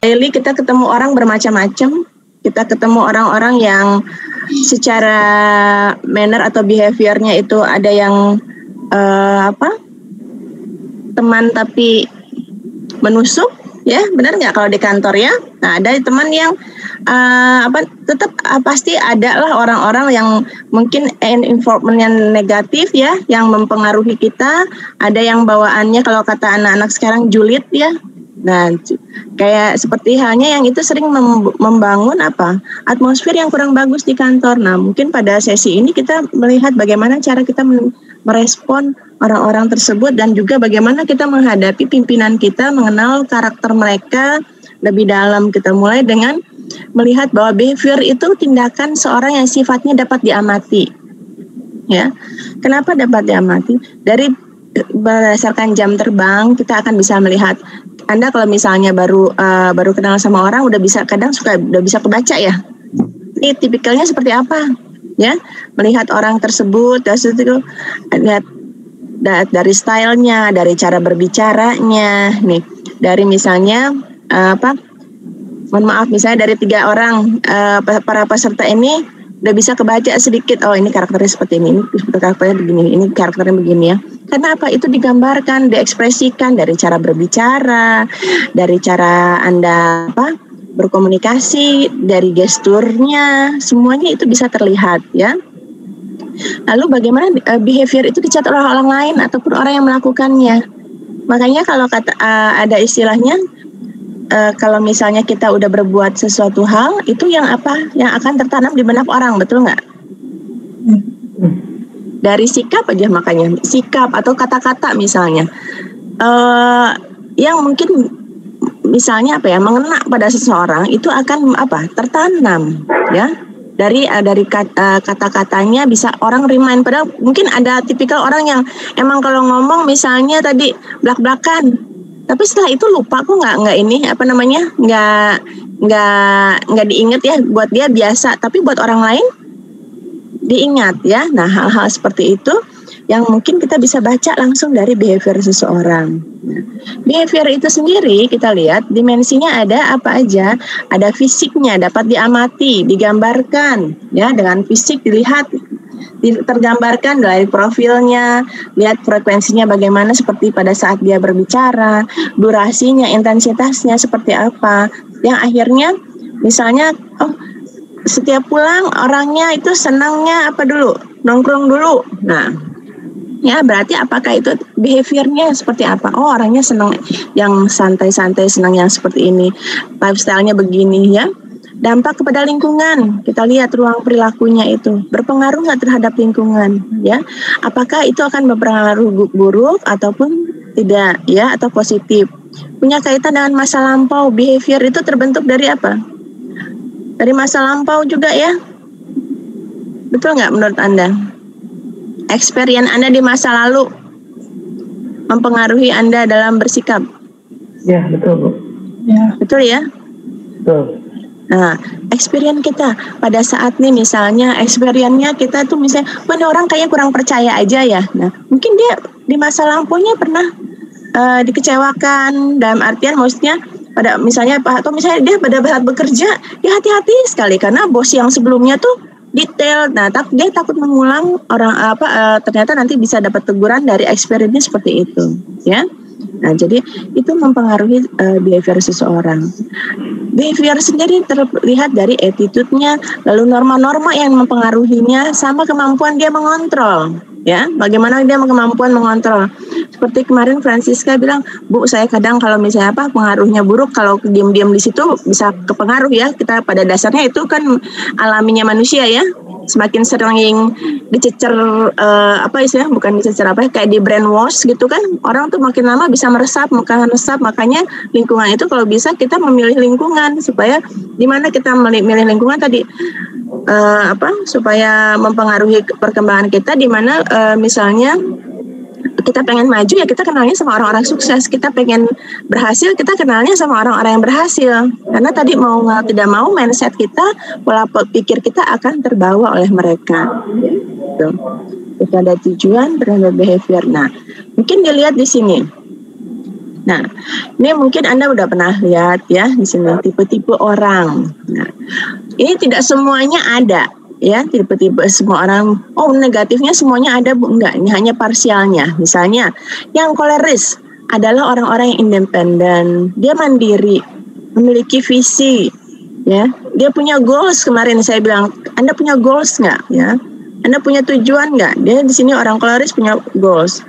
daily kita ketemu orang bermacam-macam, kita ketemu orang-orang yang secara manner atau behaviornya itu ada yang teman tapi menusuk, ya benar nggak kalau di kantor ya? Nah, ada teman yang tetap pasti ada lah orang-orang yang mungkin involvement yang negatif ya, yang mempengaruhi kita. Ada yang bawaannya kalau kata anak-anak sekarang julid ya. Nah, kayak seperti halnya yang itu sering membangun atmosfer yang kurang bagus di kantor. Nah, mungkin pada sesi ini kita melihat bagaimana cara kita merespon orang-orang tersebut dan juga bagaimana kita menghadapi pimpinan kita, mengenal karakter mereka lebih dalam. Kita mulai dengan melihat bahwa behavior itu tindakan seorang yang sifatnya dapat diamati. Ya, kenapa dapat diamati? Dari berdasarkan jam terbang kita akan bisa melihat. Anda kalau misalnya baru kenal sama orang udah bisa kebaca ya. Ini tipikalnya seperti apa? Ya, melihat orang tersebut, lihat dari stylenya, dari cara berbicaranya, nih, dari misalnya mohon maaf, misalnya dari 3 orang para peserta ini udah bisa kebaca sedikit, oh ini karakternya seperti ini karakternya begini, ini karakternya begini ya. Karena itu digambarkan, diekspresikan dari cara berbicara, dari cara Anda berkomunikasi, dari gesturnya, semuanya itu bisa terlihat ya. Lalu bagaimana behavior itu dicatat oleh orang lain ataupun orang yang melakukannya. Makanya kalau ada istilahnya, kalau misalnya kita udah berbuat sesuatu hal, itu yang akan tertanam di benak orang, betul nggak? Dari sikap aja, makanya sikap atau kata-kata misalnya, yang mungkin misalnya mengena pada seseorang itu akan tertanam ya. Dari kata-katanya bisa orang remind, padahal mungkin ada tipikal orang yang emang kalau ngomong misalnya tadi belak-belakan, tapi setelah itu lupa kok nggak diingat ya, buat dia biasa, tapi buat orang lain diingat ya. Nah, hal-hal seperti itu yang mungkin kita bisa baca langsung dari behavior seseorang. Behavior itu sendiri kita lihat dimensinya ada apa aja. Ada fisiknya, dapat diamati, digambarkan ya, dengan fisik dilihat, tergambarkan dari profilnya, lihat frekuensinya bagaimana seperti pada saat dia berbicara, durasinya, intensitasnya seperti apa. Yang akhirnya misalnya setiap pulang orangnya itu senangnya dulu? Nongkrong dulu. Nah, ya berarti apakah itu behaviornya seperti apa? Oh, orangnya senang yang santai-santai, senang yang seperti ini, lifestyle-nya begini ya. Dampak kepada lingkungan, kita lihat ruang perilakunya itu berpengaruh nggak terhadap lingkungan ya? Apakah itu akan berpengaruh buruk ataupun tidak ya, atau positif? Punya kaitan dengan masa lampau. Behavior itu terbentuk dari apa? Dari masa lampau juga ya, betul nggak menurut Anda? Experience Anda di masa lalu mempengaruhi Anda dalam bersikap. Ya, betul Bu. Ya. Betul ya? Betul. Nah, experience kita pada saat nih misalnya experience-nya kita tuh misalnya, orang kayaknya kurang percaya aja ya. Nah, mungkin dia di masa lampaunya pernah dikecewakan, dalam artian maksudnya pada misalnya atau misalnya dia pada saat bekerja dia hati-hati sekali karena bos yang sebelumnya tuh detail. Nah, dia takut mengulang ternyata nanti bisa dapat teguran dari experience-nya seperti itu ya. Nah, jadi itu mempengaruhi behavior seseorang. Behavior sendiri terlihat dari attitude-nya, lalu norma-norma yang mempengaruhinya, sama kemampuan dia mengontrol ya. Bagaimana dia kemampuan mengontrol. Seperti kemarin Francisca bilang, Bu, saya kadang kalau misalnya pengaruhnya buruk, kalau diam-diam di situ bisa kepengaruh ya. Kita pada dasarnya itu kan alaminya manusia ya. Semakin sering dicecer bukan dicecer kayak di brainwash gitu kan, orang tuh makin lama bisa meresap. Makanya lingkungan itu kalau bisa kita memilih lingkungan supaya di mana kita memilih lingkungan tadi supaya mempengaruhi perkembangan kita, di mana misalnya kita pengen maju ya kita kenalnya sama orang-orang sukses, kita pengen berhasil kita kenalnya sama orang-orang yang berhasil, karena tadi mau tidak mau mindset kita, pola pikir kita akan terbawa oleh mereka gitu. Kita ada tujuan terhadap behavior. Nah, mungkin dilihat di sini. Nah, ini mungkin Anda udah pernah lihat ya di sini tipe-tipe orang. Nah, ini tidak semuanya ada ya, tipe-tipe semua orang. Oh, negatifnya semuanya ada, Bu? Enggak, ini hanya parsialnya. Misalnya, yang koleris adalah orang-orang yang independen, dia mandiri, memiliki visi, ya, dia punya goals. Kemarin saya bilang, Anda punya goals nggak? Ya, Anda punya tujuan nggak? Dia di sini orang koleris punya goals.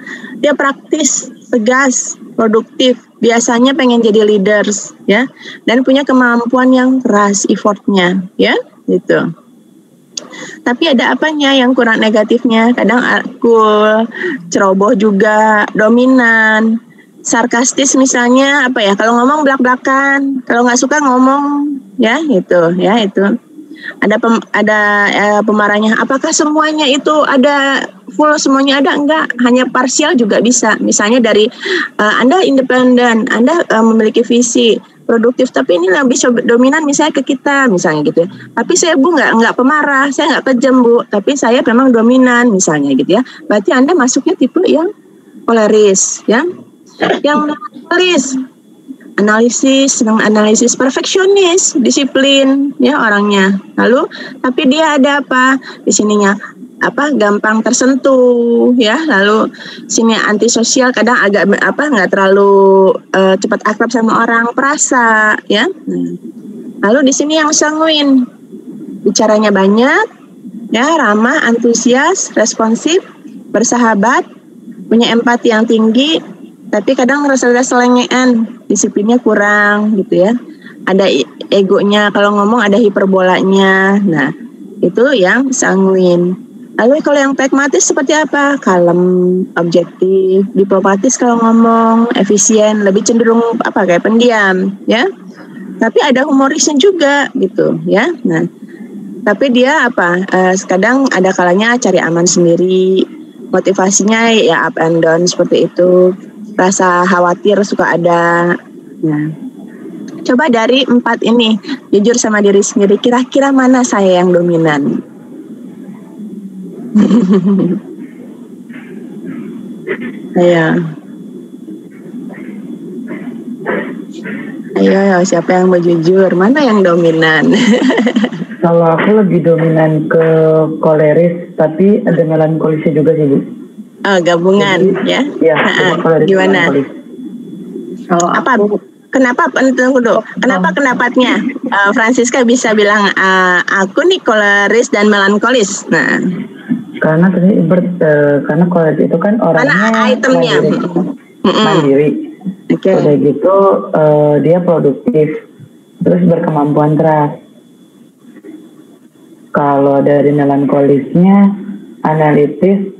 Dia praktis, tegas, produktif, biasanya pengen jadi leaders, ya, dan punya kemampuan yang keras, effortnya, ya, gitu. Tapi ada apanya yang kurang negatifnya? Kadang cool, ceroboh juga, dominan, sarkastis misalnya, apa ya? Kalau ngomong belak-belakan, kalau nggak suka ngomong, ya, gitu, ya, itu. Ada pemarahnya. Apakah semuanya itu ada full, semuanya ada? Enggak, hanya parsial juga bisa. Misalnya dari Anda independen, Anda memiliki visi produktif, tapi ini lebih dominan misalnya ke kita, misalnya gitu. Tapi saya, Bu, nggak pemarah, saya nggak kejam, Bu, tapi saya memang dominan, misalnya gitu ya. Berarti Anda masuknya tipe yang koleris, ya. Yang koleris, senang analisis, perfeksionis, disiplin, ya orangnya. Lalu, tapi dia ada apa di sininya? Gampang tersentuh, ya. Lalu sini antisosial, kadang agak nggak terlalu cepat akrab sama orang, perasa, ya. Lalu di sini yang sanguin, bicaranya banyak, ya, ramah, antusias, responsif, bersahabat, punya empati yang tinggi, tapi kadang rasa selengean, disiplinnya kurang gitu ya. Ada egonya, kalau ngomong ada hiperbolanya. Nah, itu yang sanguin. Lalu kalau yang pragmatis seperti apa? Kalem, objektif, diplomatis kalau ngomong, efisien, lebih cenderung kayak pendiam, ya. Tapi ada humorisnya juga gitu, ya. Nah, tapi dia kadang ada kalanya cari aman sendiri, motivasinya ya up and down seperti itu. Rasa khawatir suka ada. Nah, coba dari 4 ini, jujur sama diri sendiri, kira-kira mana saya yang dominan? Ayo, siapa yang mau jujur? Mana yang dominan? Kalau aku lebih dominan ke koleris, tapi ada melankolisnya juga sih, Bu. Oh, gabungan. Jadi, ya? Iya, gimana? Kalau apa? Kenapa? Tunggu dulu. Kenapa pendapatnya? Francisca bisa bilang aku nih koleris dan melankolis. Nah, karena karena koleris itu kan orangnya itemnya mandiri. Okay. Udah gitu dia produktif, terus berkemampuan keras. Kalau dari melankolisnya analitis,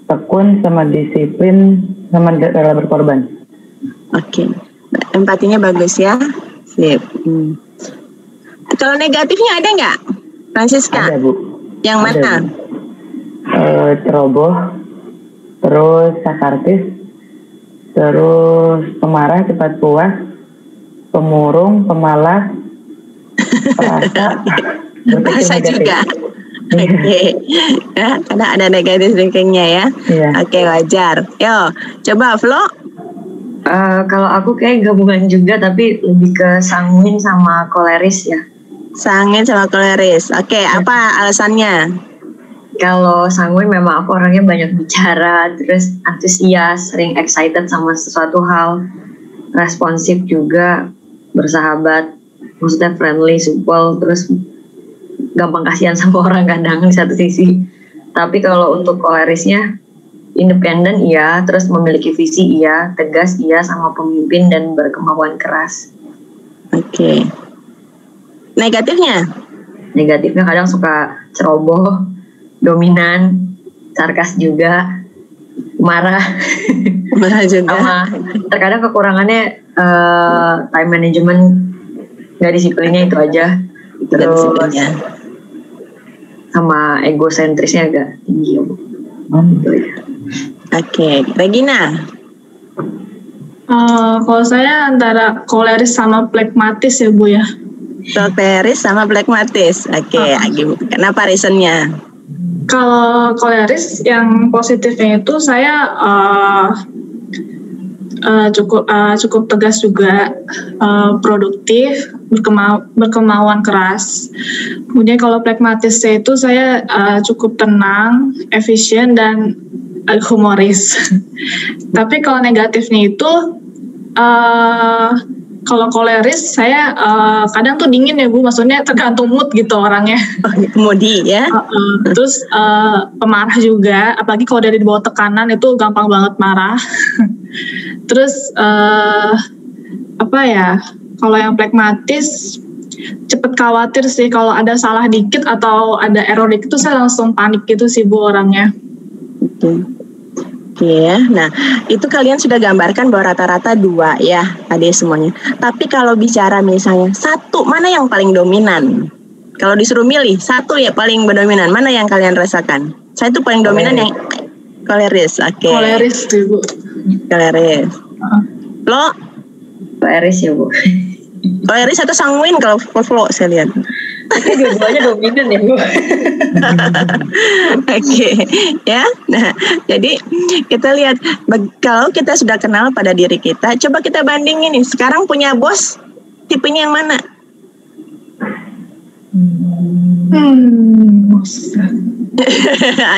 tekun, sama disiplin, sama rela berkorban. Oke. Empatinya bagus ya. Sip. Kalau negatifnya ada nggak, Francisca? Ada, Bu. Yang mana? Ceroboh, terus sarkastis, terus pemarah, cepat puas, pemurung, pemalas, perasa juga. Oke. Ya, karena ada negatif thinkingnya ya. Iya. Oke, wajar. Yo, coba Flo. Kalau aku kayak gabungan juga, tapi lebih ke sanguin sama koleris ya. Sanguin sama koleris. Oke, apa alasannya? Kalau sanguin memang aku orangnya banyak bicara, terus antusias, sering excited sama sesuatu hal, responsif juga, bersahabat, maksudnya friendly, supel, terus gampang kasihan sama orang kadang di satu sisi. Tapi kalau untuk kolerisnya independen iya, terus memiliki visi iya, tegas iya, sama pemimpin dan berkemauan keras. Oke. Negatifnya? Negatifnya kadang suka ceroboh, dominan, sarkas juga, marah juga. Sama terkadang kekurangannya time management, nggak disiplinnya itu aja. Terus sama egosentrisnya agak tinggi. Gitu ya. Oke, Regina. Kalau saya antara koleris sama pragmatis ya, Bu ya. Koleris sama pragmatis. Oke, kenapa reasonnya? Kalau koleris yang positifnya itu saya cukup tegas juga, produktif, berkemauan keras. Kemudian kalau pragmatisnya itu saya cukup tenang, efisien, dan humoris. Tapi kalau negatifnya itu, kalau koleris saya kadang tuh dingin ya Bu, maksudnya tergantung mood gitu orangnya. Moody ya. Terus pemarah juga, apalagi kalau dari bawah tekanan itu gampang banget marah. Terus apa ya? Kalau yang pragmatis cepet khawatir sih, kalau ada salah dikit atau ada error dikit tuh saya langsung panik gitu sih Bu orangnya. Oke ya, nah itu kalian sudah gambarkan bahwa rata-rata 2 ya tadi semuanya. Tapi kalau bicara misalnya satu, mana yang paling dominan? Kalau disuruh milih satu ya paling dominan, mana yang kalian rasakan? Saya tuh paling dominan yang koleris. Oke. Koleris sih Bu. Koleris. Lo? Koleris ya Bu. Koleris atau sanguin kalau Flo saya lihat? Dua-duanya dominan ya Bu. Oke, ya. Nah, jadi kita lihat kalau kita sudah kenal pada diri kita, coba kita bandingin nih. Sekarang punya bos, tipenya yang mana?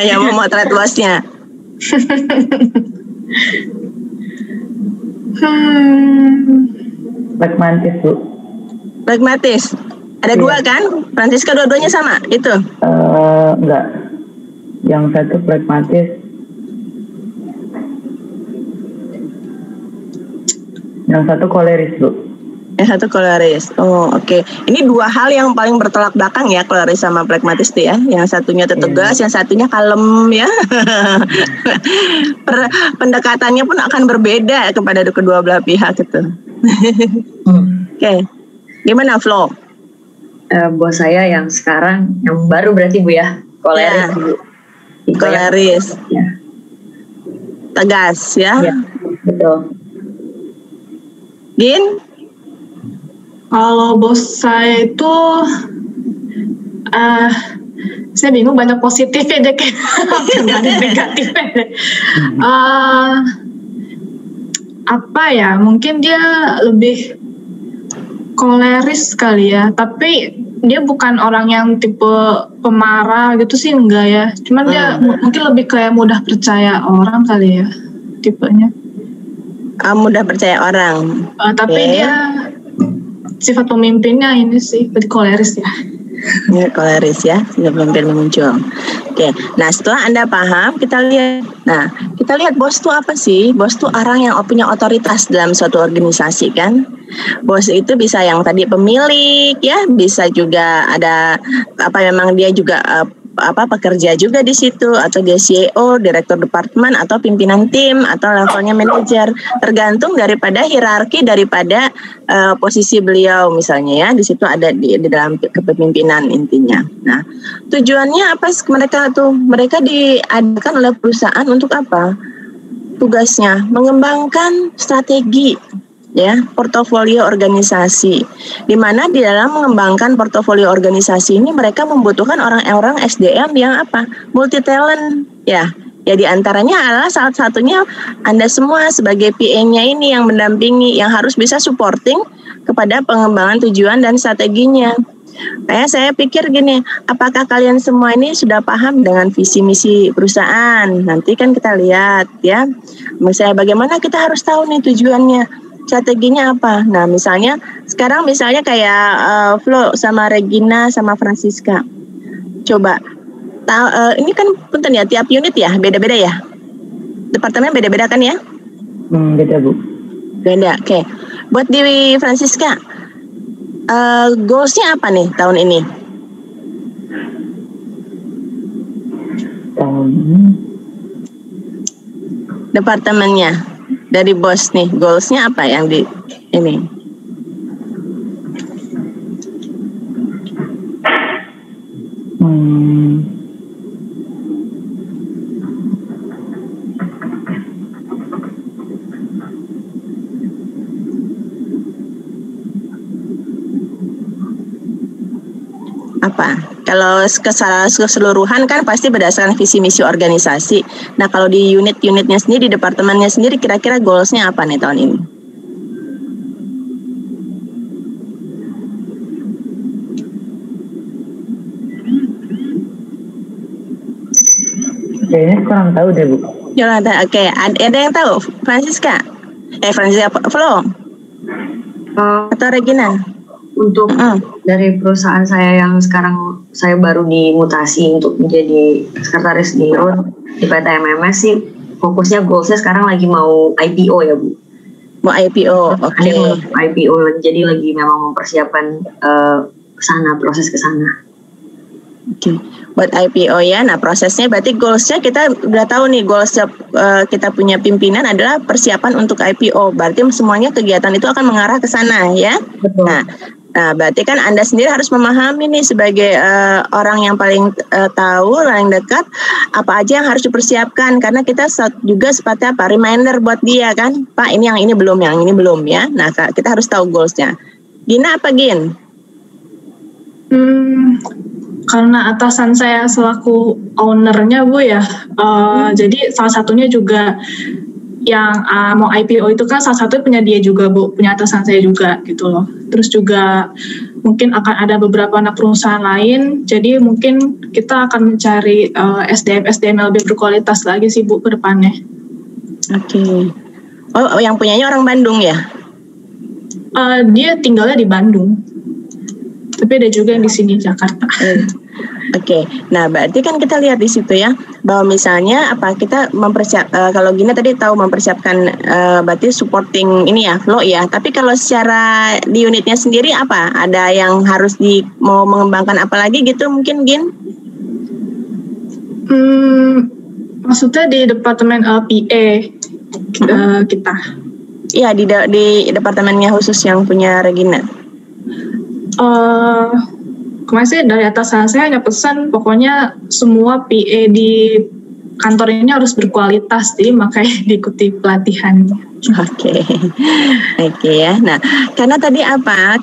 Yang mau motret bosnya. Pragmatis Bu. Pragmatis. Ada 2 kan? Francisca dua-duanya sama itu? Enggak. Yang satu pragmatis, yang satu koleris Bu. Yang satu koleris. Oh oke. Ini 2 hal yang paling bertolak belakang ya, koleris sama pragmatis tuh ya. Yang satunya tegas, yang satunya kalem ya. Pendekatannya pun akan berbeda kepada kedua belah pihak itu. Oke. Gimana Flo? Bos saya yang sekarang, yang baru berarti Bu ya, koleris Bu. Koleris. Ya. Tegas ya. Ya, betul. Gin? Kalau bos saya itu, saya bingung, banyak positifnya deh, banyak negatifnya deh. Apa ya? Mungkin dia lebih koleris kali ya, tapi dia bukan orang yang tipe pemarah gitu sih, enggak ya. Cuman dia mungkin lebih kayak mudah percaya orang kali ya, tipenya. Mudah percaya orang. Tapi dia sifat pemimpinnya ini sih koleris ya. Ini koleris ya, sudah pemimpin muncul. Oke, nah setelah Anda paham, kita lihat. Nah, kita lihat bos itu apa sih? Bos itu orang yang punya otoritas dalam suatu organisasi kan. Bos itu bisa yang tadi pemilik ya, bisa juga ada memang dia juga pekerja juga di situ, atau dia CEO, direktur departemen, atau pimpinan tim, atau levelnya manajer, tergantung daripada hierarki daripada posisi beliau misalnya ya. Di situ ada di dalam kepemimpinan intinya. Nah, tujuannya apa mereka tuh? Mereka diadakan oleh perusahaan untuk apa? Tugasnya mengembangkan strategi ya, portofolio organisasi, di mana di dalam mengembangkan portofolio organisasi ini mereka membutuhkan orang-orang SDM yang multi talent ya. Ya di antaranya adalah salah satunya Anda semua sebagai PA-nya ini yang mendampingi, yang harus bisa supporting kepada pengembangan tujuan dan strateginya. Saya pikir gini, apakah kalian semua ini sudah paham dengan visi misi perusahaan? Nanti kan kita lihat ya, misalnya bagaimana kita harus tahu nih tujuannya, strateginya apa. Nah misalnya sekarang kayak Flo sama Regina sama Francisca, coba ini kan punten ya, tiap unit ya beda-beda ya, departemen beda-beda kan ya? Beda Bu. Beda. Oke. Buat di Francisca, goalsnya apa nih tahun ini? Tahun ini Departemennya dari bos nih, goalsnya apa yang di ini? Apa? Kalau keseluruhan kan pasti berdasarkan visi misi organisasi. Nah, kalau di unit-unitnya sendiri, di departemennya sendiri, kira-kira goalsnya apa nih tahun ini? Kayaknya kurang tahu deh Bu. Yolanda, oke. Ada yang tahu? Francisca, Flo, atau Regina? Untuk dari perusahaan saya yang sekarang saya baru dimutasi untuk menjadi sekretaris di RUN di PT MMS sih, fokusnya goalsnya sekarang lagi mau IPO ya Bu. Mau IPO, oke. IPO, jadi lagi memang mempersiapkan proses ke sana. Oke, buat IPO ya. Nah, prosesnya berarti goalsnya kita udah tahu nih, goals kita punya pimpinan adalah persiapan untuk IPO. Berarti semuanya kegiatan itu akan mengarah ke sana ya. Betul. Nah, berarti kan Anda sendiri harus memahami nih sebagai orang yang paling tahu, paling dekat, apa aja yang harus dipersiapkan. Karena kita juga seperti apa, reminder buat dia kan, Pak ini yang ini belum ya. Nah, kita harus tahu goalsnya. Gina apa Gin? Karena atasan saya selaku ownernya Bu ya, jadi salah satunya juga yang mau IPO itu kan salah satu punya dia juga Bu, punya atasan saya juga gitu loh. Terus juga mungkin akan ada beberapa anak perusahaan lain, jadi mungkin kita akan mencari SDM yang lebih berkualitas lagi sih Bu ke depannya. Oke. Oh, yang punyanya orang Bandung ya? Dia tinggalnya di Bandung. Tapi ada juga yang di sini Jakarta. Oke. Nah, berarti kan kita lihat di situ ya bahwa misalnya apa kita kalau Gina tadi tahu mempersiapkan berarti supporting ini ya flow ya. Tapi kalau secara di unitnya sendiri apa? Ada yang harus mau mengembangkan apa lagi gitu mungkin Gin? Maksudnya di departemen PA kita. Iya di departemennya khusus yang punya Regina. Kemarin sih dari atasan saya hanya pesan pokoknya semua PA di kantor ini harus berkualitas, jadi makanya diikuti pelatihannya. Oke ya. Nah, karena tadi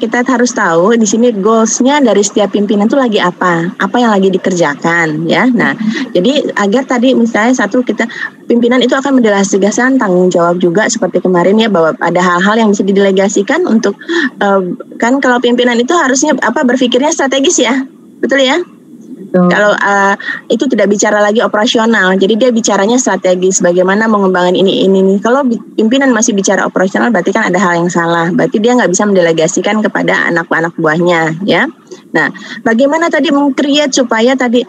kita harus tahu di sini goalsnya dari setiap pimpinan itu lagi apa yang lagi dikerjakan ya. Nah, jadi agar tadi misalnya pimpinan itu akan mendelegasikan tanggung jawab juga seperti kemarin ya bahwa ada hal-hal yang bisa didelegasikan untuk kan kalau pimpinan itu harusnya berpikirnya strategis ya, betul ya? Kalau itu tidak bicara lagi operasional, jadi dia bicaranya strategis, bagaimana mengembangkan ini. Kalau pimpinan masih bicara operasional, berarti kan ada hal yang salah. Berarti dia nggak bisa mendelegasikan kepada anak-anak buahnya, ya. Nah, bagaimana tadi meng-create supaya tadi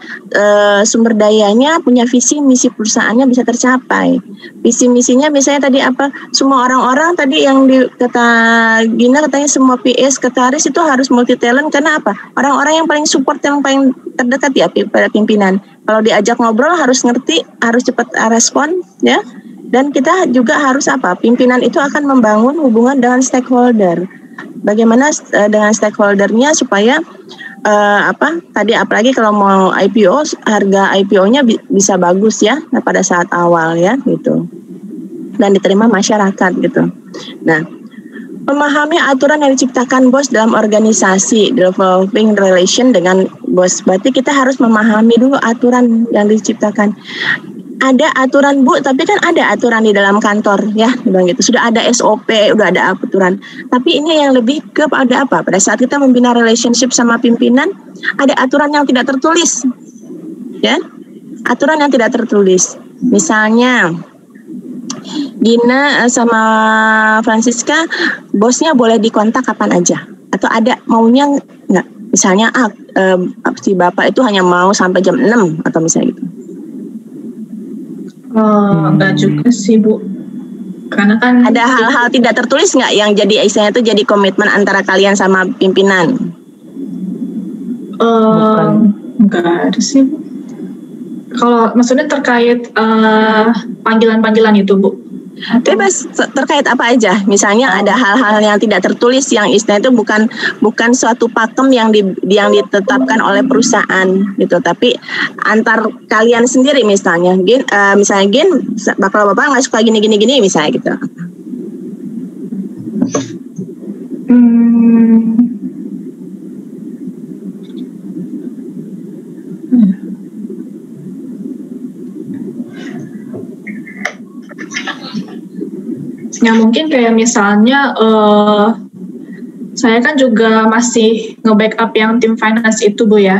sumber dayanya punya visi misi perusahaannya bisa tercapai. Visi misinya misalnya tadi semua orang-orang tadi yang kata Gina katanya semua PS sekretaris itu harus multi talent karena apa? Orang-orang yang paling support yang paling terdekat ya pada pimpinan. Kalau diajak ngobrol harus ngerti, harus cepat respon ya. Dan kita juga harus pimpinan itu akan membangun hubungan dengan stakeholder. Bagaimana dengan stakeholdernya supaya tadi apalagi kalau mau IPO harga IPO-nya bisa bagus ya pada saat awal ya gitu dan diterima masyarakat gitu. Nah, memahami aturan yang diciptakan bos dalam organisasi, developing relation dengan bos. Berarti kita harus memahami dulu aturan yang diciptakan. Ada aturan Bu, tapi kan ada aturan di dalam kantor ya, bilang gitu. Sudah ada SOP, udah ada aturan. Tapi ini yang lebih ke pada apa? Pada saat kita membina relationship sama pimpinan, ada aturan yang tidak tertulis, ya, aturan yang tidak tertulis. Misalnya, Gina sama Francisca, bosnya boleh dikontak kapan aja, atau ada maunya nggak? Misalnya, si bapak itu hanya mau sampai jam 6 atau misalnya gitu. Enggak juga sih Bu, karena kan ada hal-hal tidak tertulis nggak yang jadi istilahnya itu jadi komitmen antara kalian sama pimpinan? Enggak ada sih Bu. Kalau maksudnya terkait panggilan-panggilan itu Bu? Bebas, terkait apa aja. Misalnya ada hal-hal yang tidak tertulis yang istilahnya itu bukan suatu pakem yang ditetapkan oleh perusahaan gitu, tapi antar kalian sendiri misalnya. Misalnya Gin, bakal bapak nggak suka gini misalnya gitu. Ya mungkin kayak misalnya saya kan juga masih nge-backup yang tim finance itu Bu ya.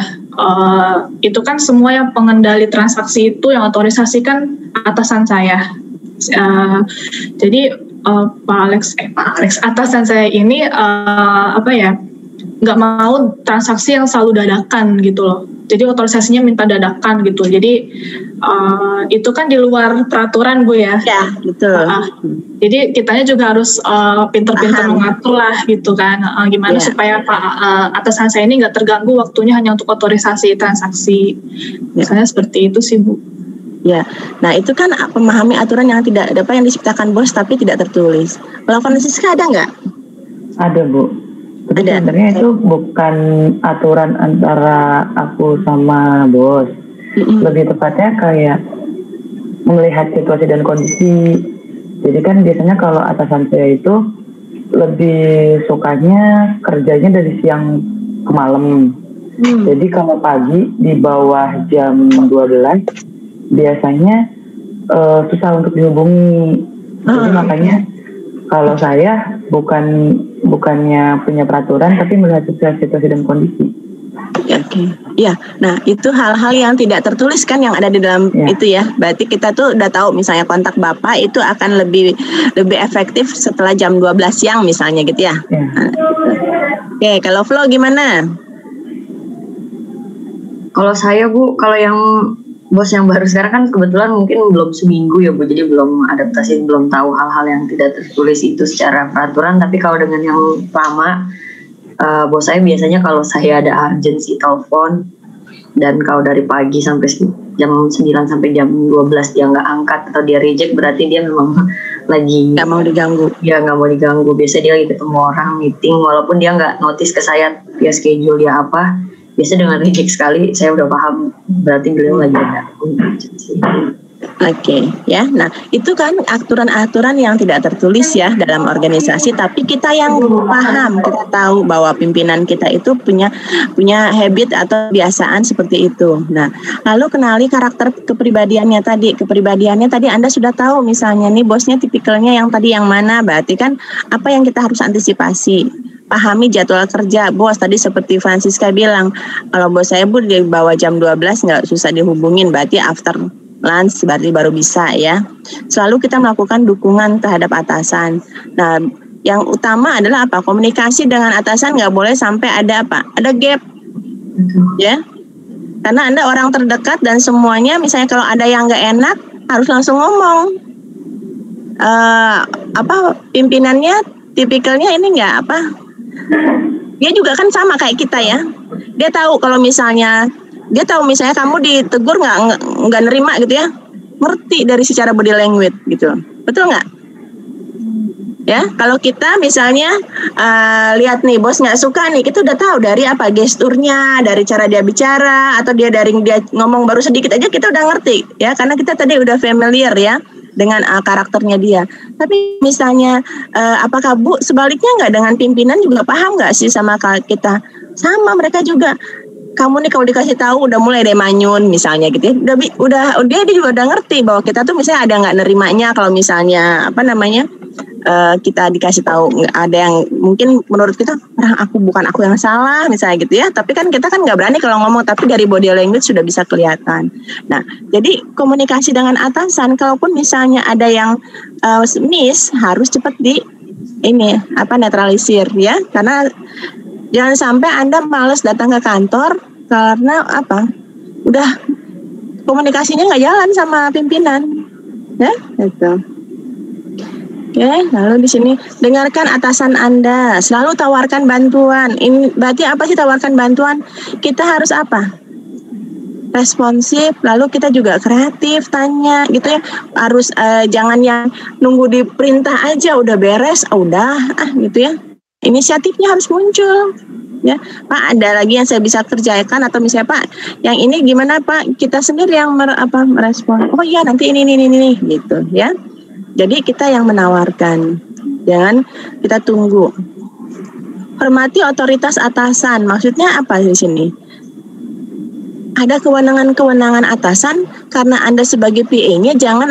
Itu kan semua yang pengendali transaksi itu yang otorisasi kan atasan saya. Jadi Pak Alex atasan saya ini nggak mau transaksi yang selalu dadakan gitu loh. Jadi otorisasinya minta dadakan gitu. Jadi itu kan di luar peraturan Bu ya. Ya betul. Jadi kitanya juga harus pinter-pinter mengatur lah gitu kan. Gimana supaya Pak atasan saya ini nggak terganggu waktunya hanya untuk otorisasi transaksi. Misalnya seperti itu sih Bu. Ya, nah itu kan memahami aturan yang tidak yang diciptakan bos tapi tidak tertulis. Kalau Francisca ada nggak? Ada Bu. Tapi sebenarnya itu bukan aturan antara aku sama bos. Lebih tepatnya kayak melihat situasi dan kondisi. Jadi kan biasanya kalau atasan saya itu lebih sukanya kerjanya dari siang ke malam. Jadi kalau pagi di bawah jam 12 biasanya susah untuk dihubungi. Jadi makanya kalau saya bukannya punya peraturan tapi melihat situasi dan kondisi. Oke. Ya, nah itu hal-hal yang tidak tertulis kan yang ada di dalam itu ya. Berarti kita tuh udah tahu misalnya kontak Bapak itu akan lebih efektif setelah jam 12 siang misalnya gitu ya. Oke, kalau Flo gimana? Kalau saya Bu, kalau yang bos yang baru sekarang kan kebetulan mungkin belum seminggu ya Bu, jadi belum adaptasi, belum tahu hal-hal yang tidak tertulis itu secara peraturan. Tapi kalau dengan yang lama, bos saya biasanya kalau saya ada urgency telepon, dan kalau dari pagi sampai jam 9 sampai jam 12 dia nggak angkat atau dia reject, berarti dia memang lagi nggak mau diganggu. Ya nggak mau diganggu. Biasa dia lagi ketemu orang meeting, walaupun dia nggak notice ke saya dia schedule dia apa. Biasa dengan reject sekali, saya udah paham berarti beliau lagi ada. Oke, ya. Nah, itu kan aturan-aturan yang tidak tertulis ya dalam organisasi, tapi kita yang paham, kita tahu bahwa pimpinan kita itu punya habit atau kebiasaan seperti itu. Nah, lalu kenali karakter kepribadiannya tadi. Kepribadiannya tadi Anda sudah tahu, misalnya nih bosnya tipikalnya yang tadi yang mana, berarti kan apa yang kita harus antisipasi. Pahami jadwal kerja bos, tadi seperti Francisca bilang, kalau bos saya Bu di bawah jam 12 nggak susah dihubungin, berarti after lunch berarti baru bisa ya. Selalu kita melakukan dukungan terhadap atasan. Nah, yang utama adalah apa? Komunikasi dengan atasan nggak boleh sampai ada apa? Ada gap, ya. Karena Anda orang terdekat dan semuanya, misalnya kalau ada yang nggak enak harus langsung ngomong. Pimpinannya tipikalnya ini nggak apa? Dia juga kan sama kayak kita ya. Dia tahu kalau misalnya kamu ditegur nggak nerima gitu ya, ngerti dari secara body language gitu, betul nggak? Ya, kalau kita misalnya lihat nih bos nggak suka nih, kita udah tahu dari apa, gesturnya, dari cara dia bicara, atau dia ngomong baru sedikit aja kita udah ngerti ya, karena kita tadi udah familiar ya dengan karakternya dia. Tapi misalnya apakah Bu sebaliknya nggak dengan pimpinan juga paham nggak sih sama kita? Sama, mereka juga. Kamu nih kalau dikasih tahu udah mulai deh manyun misalnya gitu ya. Dia juga udah ngerti bahwa kita tuh misalnya ada nggak nerimanya kalau misalnya kita dikasih tahu ada yang mungkin menurut kita bukan aku yang salah misalnya gitu ya, tapi kan kita kan nggak berani kalau ngomong, tapi dari body language sudah bisa kelihatan. Nah, jadi komunikasi dengan atasan, kalaupun misalnya ada yang miss, harus cepat netralisir ya, karena jangan sampai Anda malas datang ke kantor karena udah komunikasinya nggak jalan sama pimpinan, ya gitu. Oke, lalu di sini dengarkan atasan Anda, selalu tawarkan bantuan. Ini berarti apa sih tawarkan bantuan? Kita harus responsif, lalu kita juga kreatif, tanya gitu ya. Harus jangan yang nunggu diperintah aja udah beres, gitu ya. Inisiatifnya harus muncul. Ya, Pak, ada lagi yang saya bisa kerjakan, atau misalnya Pak, yang ini gimana Pak? Kita sendiri yang merespon. Oh iya, nanti ini gitu ya. Jadi kita yang menawarkan, jangan kita tunggu. Hormati otoritas atasan. Maksudnya apa di sini? Ada kewenangan-kewenangan atasan, karena Anda sebagai PA-nya jangan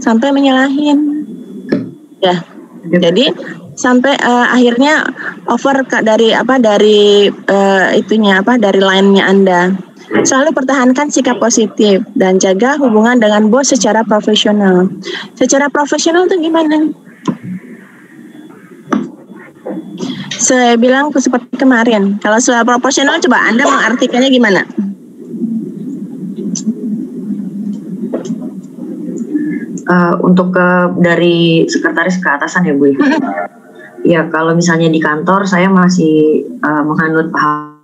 sampai menyalahin. Ya. Jadi sampai akhirnya over dari itunya dari line-nya Anda. Selalu pertahankan sikap positif dan jaga hubungan dengan bos secara profesional. Secara profesional itu gimana? Saya bilang seperti kemarin. Kalau secara profesional, coba Anda mengartikannya gimana? Untuk dari sekretaris ke atasan ya Bu. Ya kalau misalnya di kantor saya masih menganut paham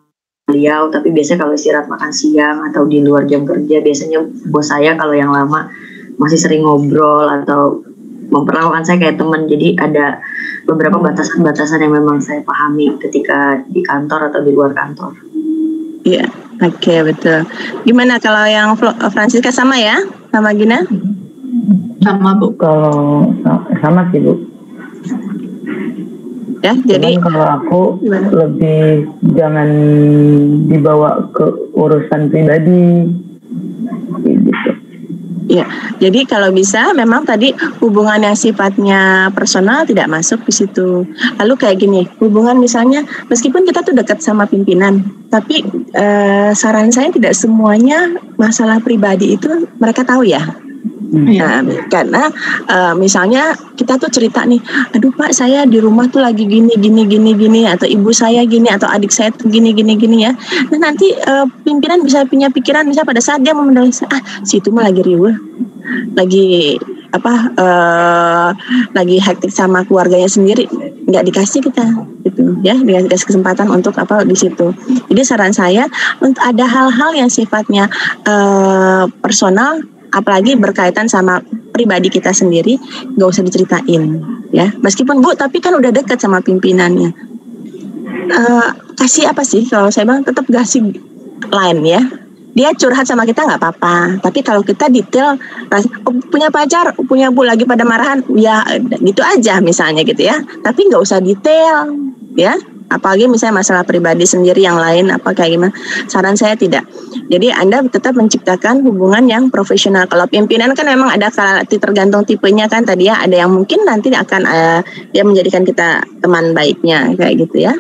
beliau, tapi biasanya kalau istirahat makan siang atau di luar jam kerja, biasanya bos saya kalau yang lama masih sering ngobrol atau memperlakukan saya kayak teman. Jadi ada beberapa batasan-batasan yang memang saya pahami ketika di kantor atau di luar kantor. Iya, oke, betul. Gimana kalau yang Francisca sama ya? Sama Gina? Sama Bu. Kalau sama sih Bu. Ya, jadi kalau aku lebih jangan dibawa ke urusan pribadi gitu. Ya, jadi kalau bisa memang tadi hubungan yang sifatnya personal tidak masuk di situ. Lalu kayak gini, hubungan misalnya meskipun kita tuh dekat sama pimpinan, tapi saran saya tidak semuanya masalah pribadi itu mereka tahu ya. Nah, karena misalnya kita tuh cerita nih, aduh Pak saya di rumah tuh lagi gini, atau ibu saya gini, atau adik saya tuh gini ya. Nah nanti pimpinan bisa punya pikiran, bisa pada saat dia memandang, si itu mah lagi riuh, lagi lagi hektik sama keluarganya sendiri, nggak dikasih kita, gitu ya, dikasih kesempatan untuk di situ. Jadi saran saya untuk ada hal-hal yang sifatnya personal, apalagi berkaitan sama pribadi kita sendiri, nggak usah diceritain ya. Meskipun Bu, tapi kan udah dekat sama pimpinannya. Kasih apa sih kalau saya bilang, tetap kasih line ya. Dia curhat sama kita nggak apa-apa, tapi kalau kita detail, punya pacar, punya Bu lagi pada marahan, ya gitu aja misalnya gitu ya. Tapi nggak usah detail ya. Apalagi misalnya masalah pribadi sendiri yang lain kayak gimana, saran saya tidak. Jadi Anda tetap menciptakan hubungan yang profesional. Kalau pimpinan kan memang ada tergantung tipenya kan tadi ya, ada yang mungkin nanti akan dia menjadikan kita teman baiknya kayak gitu ya.